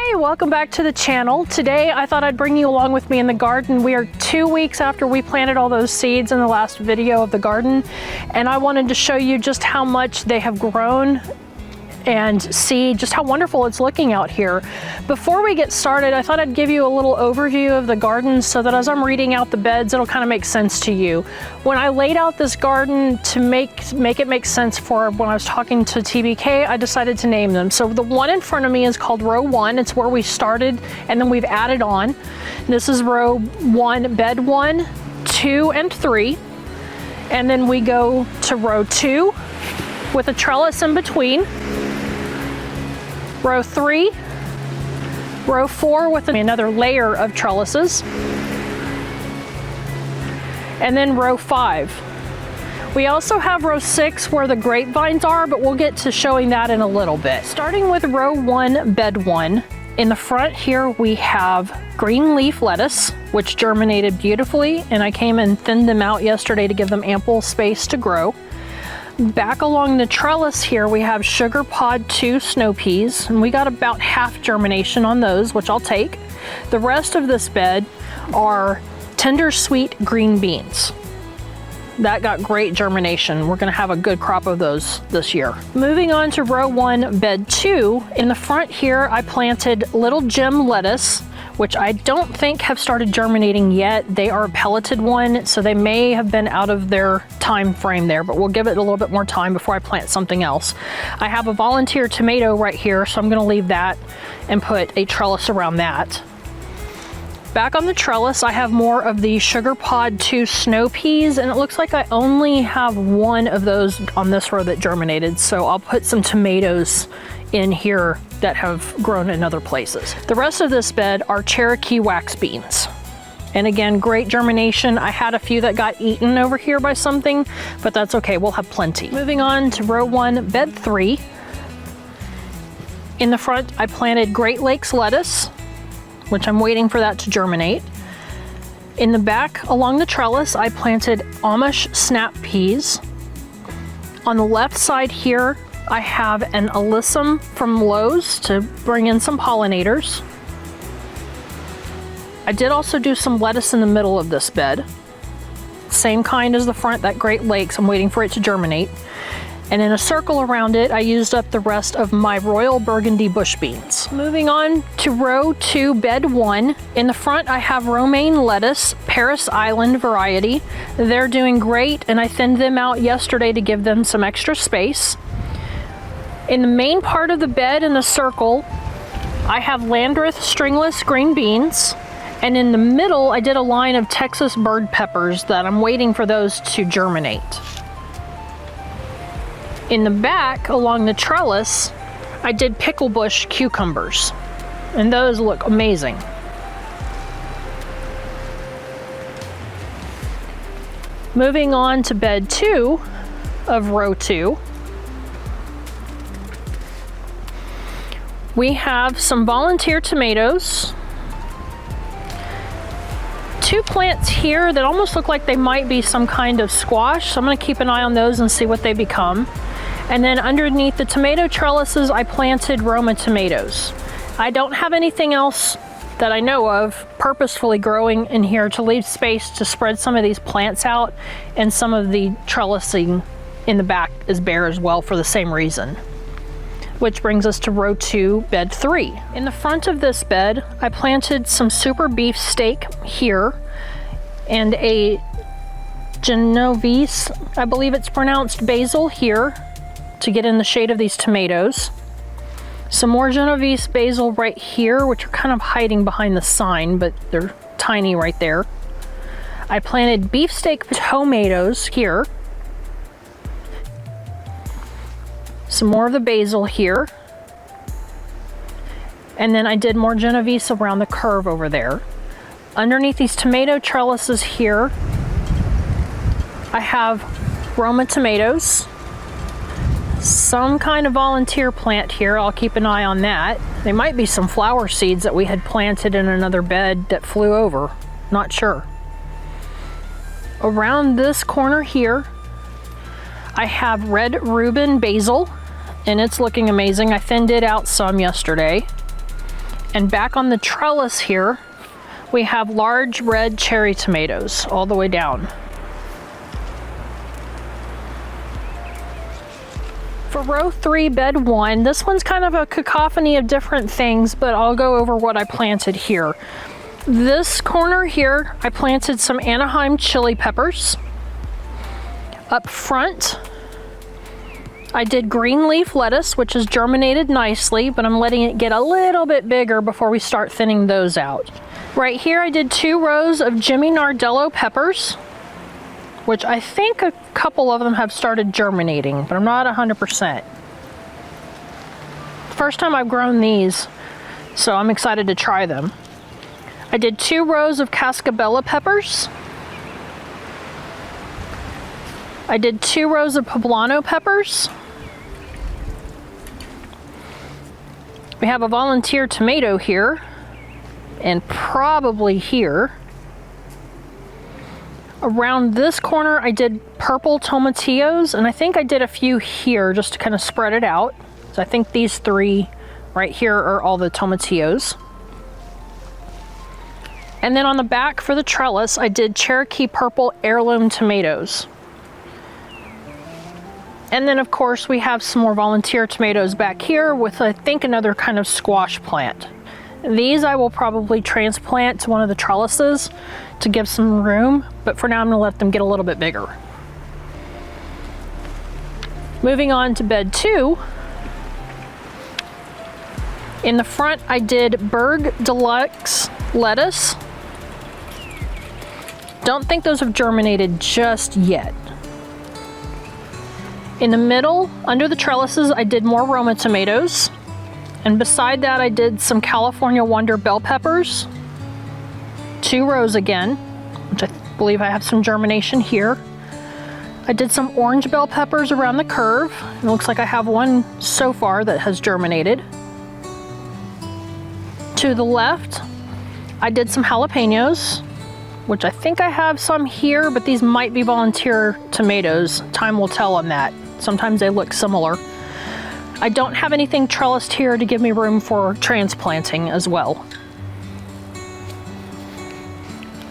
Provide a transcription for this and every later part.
Hey, welcome back to the channel. Today I thought I'd bring you along with me in the garden. We are 2 weeks after we planted all those seeds in the last video of the garden, and I wanted to show you just how much they have grown and see just how wonderful it's looking out here. Before we get started, I thought I'd give you a little overview of the garden so that as I'm reading out the beds, it'll kind of make sense to you. When I laid out this garden to make it make sense for when I was talking to TBK, I decided to name them. So the one in front of me is called row 1. It's where we started and then we've added on. This is row 1, bed 1, 2, and 3. And then we go to row 2 with a trellis in between. Row 3, row 4 with another layer of trellises, and then row 5. We also have row 6 where the grapevines are, but we'll get to showing that in a little bit. Starting with row 1, bed 1, in the front here we have green leaf lettuce, which germinated beautifully, and I came and thinned them out yesterday to give them ample space to grow. Back along the trellis here, we have sugar pod 2 snow peas, and we got about half germination on those, which I'll take. The rest of this bed are tender sweet green beans. That got great germination. We're gonna have a good crop of those this year. Moving on to row 1, bed 2, in the front here, I planted little gem lettuce, which I don't think have started germinating yet. They are a pelleted one, so they may have been out of their time frame there, but we'll give it a little bit more time before I plant something else. I have a volunteer tomato right here, so I'm gonna leave that and put a trellis around that. Back on the trellis, I have more of the sugar pod 2 snow peas, and it looks like I only have one of those on this row that germinated, so I'll put some tomatoes in here that have grown in other places. The rest of this bed are Cherokee wax beans. And again, great germination. I had a few that got eaten over here by something, but that's okay, we'll have plenty. Moving on to row 1, bed 3. In the front, I planted Great Lakes lettuce, which I'm waiting for that to germinate. In the back, along the trellis, I planted Amish snap peas. On the left side here, I have an alyssum from Lowe's to bring in some pollinators. I did also do some lettuce in the middle of this bed. Same kind as the front, that Great Lakes. I'm waiting for it to germinate. And in a circle around it, I used up the rest of my Royal Burgundy bush beans. Moving on to row 2, bed 1. In the front, I have romaine lettuce, Paris Island variety. They're doing great, and I thinned them out yesterday to give them some extra space. In the main part of the bed in the circle, I have Landreth stringless green beans. And in the middle, I did a line of Texas bird peppers that I'm waiting for those to germinate. In the back, along the trellis, I did pickle bush cucumbers, and those look amazing. Moving on to bed 2 of row 2, we have some volunteer tomatoes, 2 plants here that almost look like they might be some kind of squash, so I'm gonna keep an eye on those and see what they become. And then underneath the tomato trellises, I planted Roma tomatoes. I don't have anything else that I know of purposefully growing in here to leave space to spread some of these plants out, and some of the trellising in the back is bare as well for the same reason. Which brings us to row 2, bed 3. In the front of this bed, I planted some super beef steak here and a Genovese, I believe it's pronounced, basil here to get in the shade of these tomatoes. Some more Genovese basil right here, which are kind of hiding behind the sign, but they're tiny right there. I planted beefsteak tomatoes here. Some more of the basil here. And then I did more Genovese around the curve over there. Underneath these tomato trellises here, I have Roma tomatoes. Some kind of volunteer plant here, I'll keep an eye on that. They might be some flower seeds that we had planted in another bed that flew over, not sure. Around this corner here, I have red Reuben basil, and it's looking amazing. I thinned it out some yesterday. And back on the trellis here, we have large red cherry tomatoes all the way down. For row 3, bed 1, this one's kind of a cacophony of different things, but I'll go over what I planted here. This corner here, I planted some Anaheim chili peppers. Up front, I did green leaf lettuce, which has germinated nicely, but I'm letting it get a little bit bigger before we start thinning those out. Right here, I did 2 rows of Jimmy Nardello peppers, which I think a couple of them have started germinating, but I'm not 100%. First time I've grown these, so I'm excited to try them. I did 2 rows of Cascabella peppers. I did 2 rows of poblano peppers. We have a volunteer tomato here, and probably here. Around this corner, I did purple tomatillos, and I think I did a few here just to kind of spread it out. So I think these 3 right here are all the tomatillos. And then on the back for the trellis, I did Cherokee purple heirloom tomatoes. And then of course we have some more volunteer tomatoes back here with I think another kind of squash plant. These I will probably transplant to one of the trellises to give some room, but for now I'm gonna let them get a little bit bigger. Moving on to bed 2. In the front I did Berg Deluxe lettuce. Don't think those have germinated just yet. In the middle, under the trellises, I did more Roma tomatoes. And beside that, I did some California Wonder bell peppers. 2 rows again, which I believe I have some germination here. I did some orange bell peppers around the curve. It looks like I have one so far that has germinated. To the left, I did some jalapenos, which I think I have some here, but these might be volunteer tomatoes. Time will tell on that. Sometimes they look similar. I don't have anything trellised here to give me room for transplanting as well.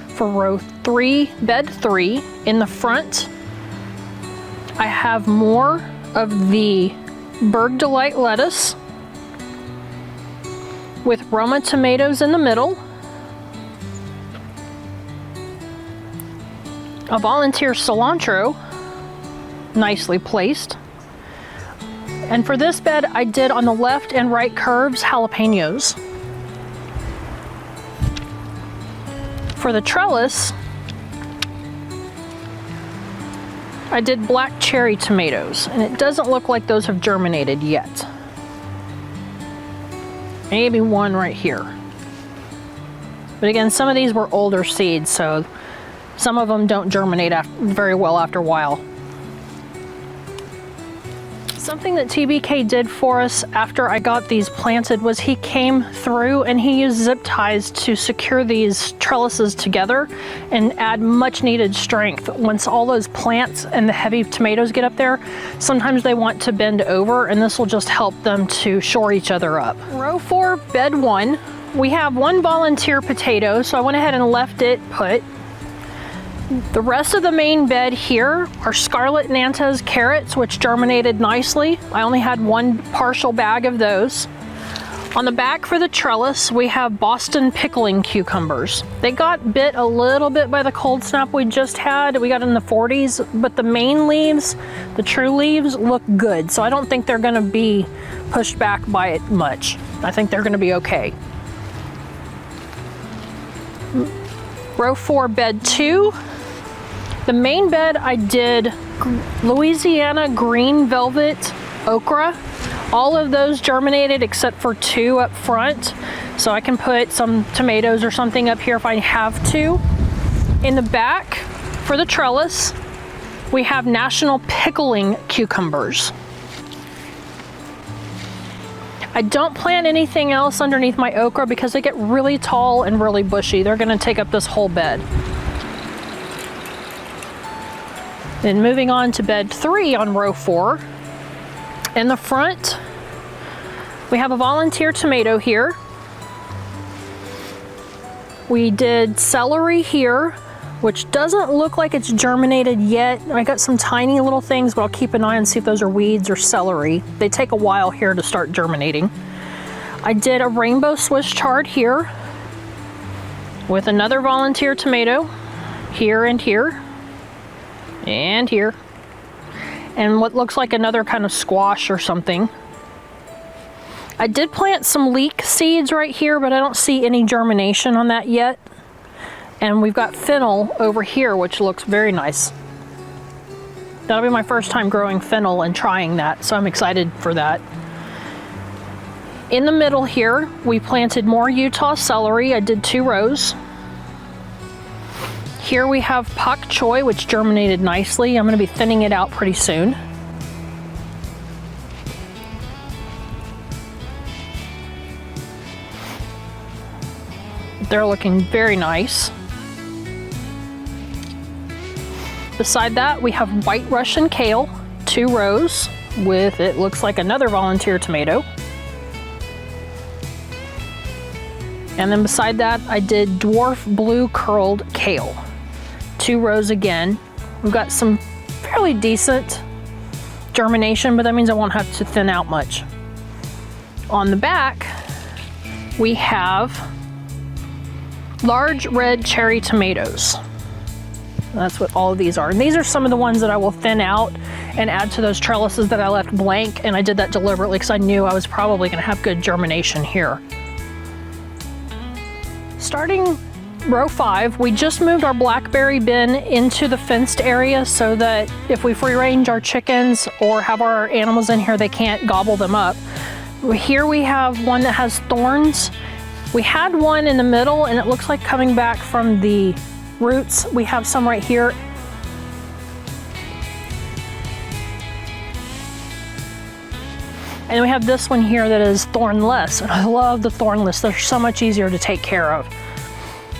For row 3, bed 3, in the front, I have more of the Berg Delight lettuce with Roma tomatoes in the middle. A volunteer cilantro, nicely placed. And for this bed, I did on the left and right curves jalapenos. For the trellis, I did black cherry tomatoes, and it doesn't look like those have germinated yet. Maybe one right here. But again, some of these were older seeds, so some of them don't germinate very well after a while. Something that TBK did for us after I got these planted was he came through and he used zip ties to secure these trellises together and add much needed strength. Once all those plants and the heavy tomatoes get up there, sometimes they want to bend over, and this will just help them to shore each other up. Row 4, bed 1, we have 1 volunteer potato, so I went ahead and left it put. The rest of the main bed here are Scarlet Nantes carrots, which germinated nicely. I only had 1 partial bag of those. On the back for the trellis, we have Boston pickling cucumbers. They got bit a little bit by the cold snap we just had. We got in the 40s, but the main leaves, the true leaves, look good. So I don't think they're gonna be pushed back by it much. I think they're gonna be okay. Row 4, bed 2. The main bed I did Louisiana green velvet okra. All of those germinated except for 2 up front. So I can put some tomatoes or something up here if I have to. In the back for the trellis, we have National Pickling cucumbers. I don't plant anything else underneath my okra because they get really tall and really bushy. They're gonna take up this whole bed. Then moving on to bed 3 on row 4. In the front, we have a volunteer tomato here. We did celery here, which doesn't look like it's germinated yet. I got some tiny little things, but I'll keep an eye and see if those are weeds or celery. They take a while here to start germinating. I did a rainbow Swiss chard here with another volunteer tomato here and here and here, and what looks like another kind of squash or something. I did plant some leek seeds right here, but I don't see any germination on that yet. And we've got fennel over here, which looks very nice. That'll be my first time growing fennel and trying that, so I'm excited for that. In the middle here, we planted more Utah celery. I did 2 rows. Here we have pak choi, which germinated nicely. I'm going to be thinning it out pretty soon. They're looking very nice. Beside that, we have white Russian kale, 2 rows with, it looks like another volunteer tomato. And then beside that, I did dwarf blue curled kale, 2 rows again. We've got some fairly decent germination, but that means I won't have to thin out much. On the back, we have large red cherry tomatoes. That's what all of these are. And these are some of the ones that I will thin out and add to those trellises that I left blank. And I did that deliberately because I knew I was probably going to have good germination here. Starting row 5, we just moved our blackberry bin into the fenced area so that if we free range our chickens or have our animals in here, they can't gobble them up. Here we have one that has thorns. We had one in the middle and it looks like coming back from the roots. We have some right here. And we have this one here that is thornless. And I love the thornless. They're so much easier to take care of.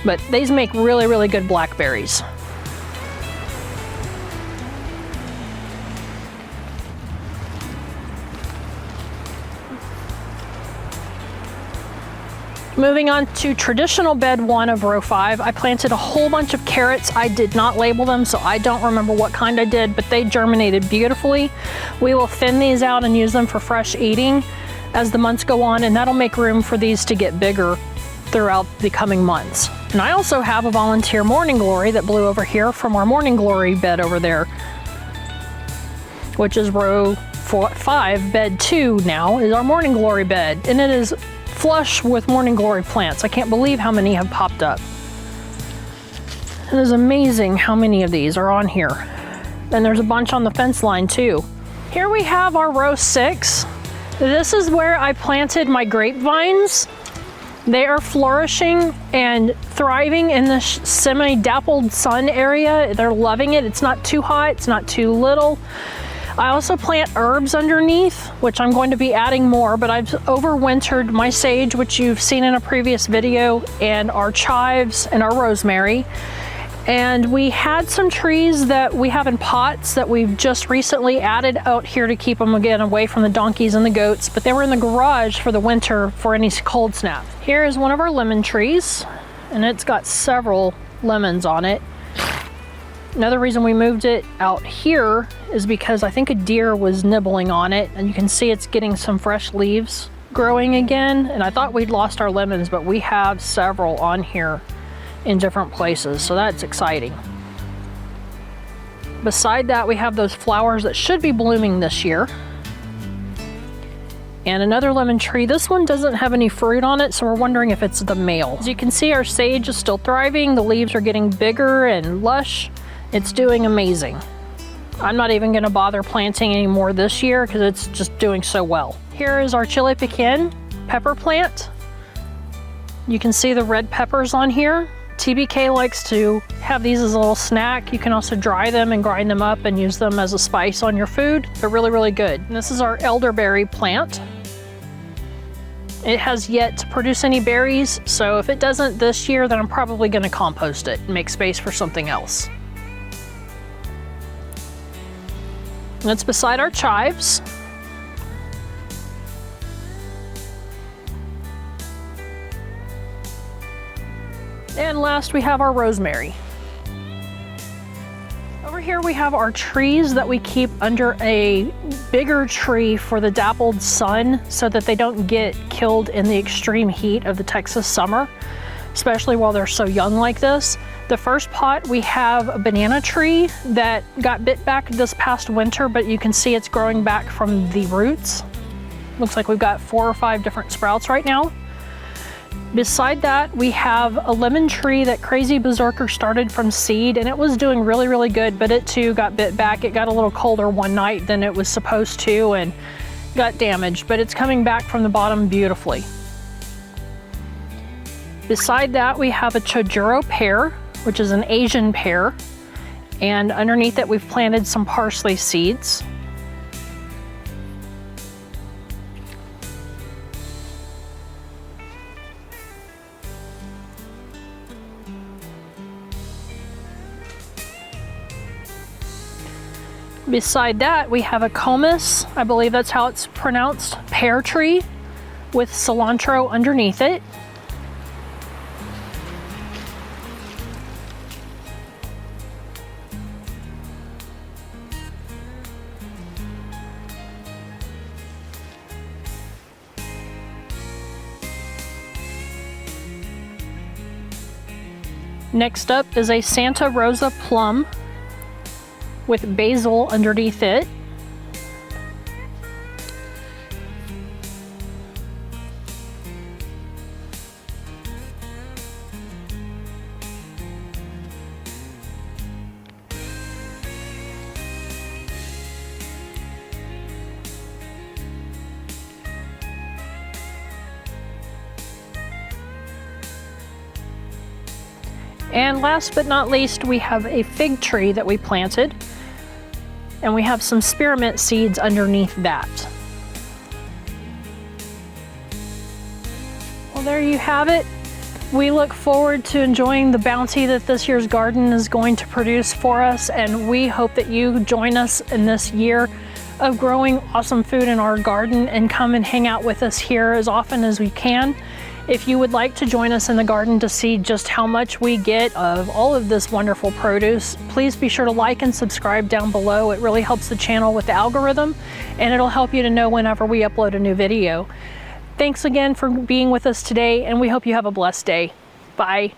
But these make really, really good blackberries. Moving on to traditional bed 1 of row 5, I planted a whole bunch of carrots. I did not label them, so I don't remember what kind I did, but they germinated beautifully. We will thin these out and use them for fresh eating as the months go on, and that'll make room for these to get bigger throughout the coming months. And I also have a volunteer morning glory that blew over here from our morning glory bed over there, which is row 5, bed 2 now is our morning glory bed, and it is flush with morning glory plants. I can't believe how many have popped up. It is amazing how many of these are on here. And there's a bunch on the fence line too. Here we have our row 6. This is where I planted my grapevines. They are flourishing and thriving in the semi-dappled sun area. They're loving it. It's not too hot, it's not too little. I also plant herbs underneath, which I'm going to be adding more, but I've overwintered my sage, which you've seen in a previous video, and our chives and our rosemary. And we had some trees that we have in pots that we've just recently added out here to keep them again away from the donkeys and the goats, but they were in the garage for the winter for any cold snap. Here is one of our lemon trees, and it's got several lemons on it. Another reason we moved it out here is because I think a deer was nibbling on it, and you can see it's getting some fresh leaves growing again. And I thought we'd lost our lemons, but we have several on here in different places, so that's exciting. Beside that, we have those flowers that should be blooming this year. And another lemon tree. This one doesn't have any fruit on it, so we're wondering if it's the male. As you can see, our sage is still thriving. The leaves are getting bigger and lush. It's doing amazing. I'm not even gonna bother planting anymore this year because it's just doing so well. Here is our chili pecan pepper plant. You can see the red peppers on here. TBK likes to have these as a little snack. You can also dry them and grind them up and use them as a spice on your food. They're really, really good. And this is our elderberry plant. It has yet to produce any berries, so if it doesn't this year, then I'm probably gonna compost it and make space for something else. And it's beside our chives. And last we have our rosemary. Over here we have our trees that we keep under a bigger tree for the dappled sun so that they don't get killed in the extreme heat of the Texas summer, especially while they're so young like this. The first pot, we have a banana tree that got bit back this past winter, but you can see it's growing back from the roots. Looks like we've got 4 or 5 different sprouts right now. Beside that, we have a lemon tree that Crazy Berserker started from seed, and it was doing really, really good, but it too got bit back. It got a little colder one night than it was supposed to and got damaged, but it's coming back from the bottom beautifully. Beside that, we have a Chojuro pear, which is an Asian pear, and underneath it we've planted some parsley seeds. Beside that, we have a Comus, I believe that's how it's pronounced, pear tree with cilantro underneath it. Next up is a Santa Rosa plum with basil underneath it. And last but not least, we have a fig tree that we planted, and we have some spearmint seeds underneath that. Well, there you have it. We look forward to enjoying the bounty that this year's garden is going to produce for us, and we hope that you join us in this year of growing awesome food in our garden and come and hang out with us here as often as we can. If you would like to join us in the garden to see just how much we get of all of this wonderful produce, please be sure to like and subscribe down below. It really helps the channel with the algorithm, and it'll help you to know whenever we upload a new video. Thanks again for being with us today, and we hope you have a blessed day. Bye.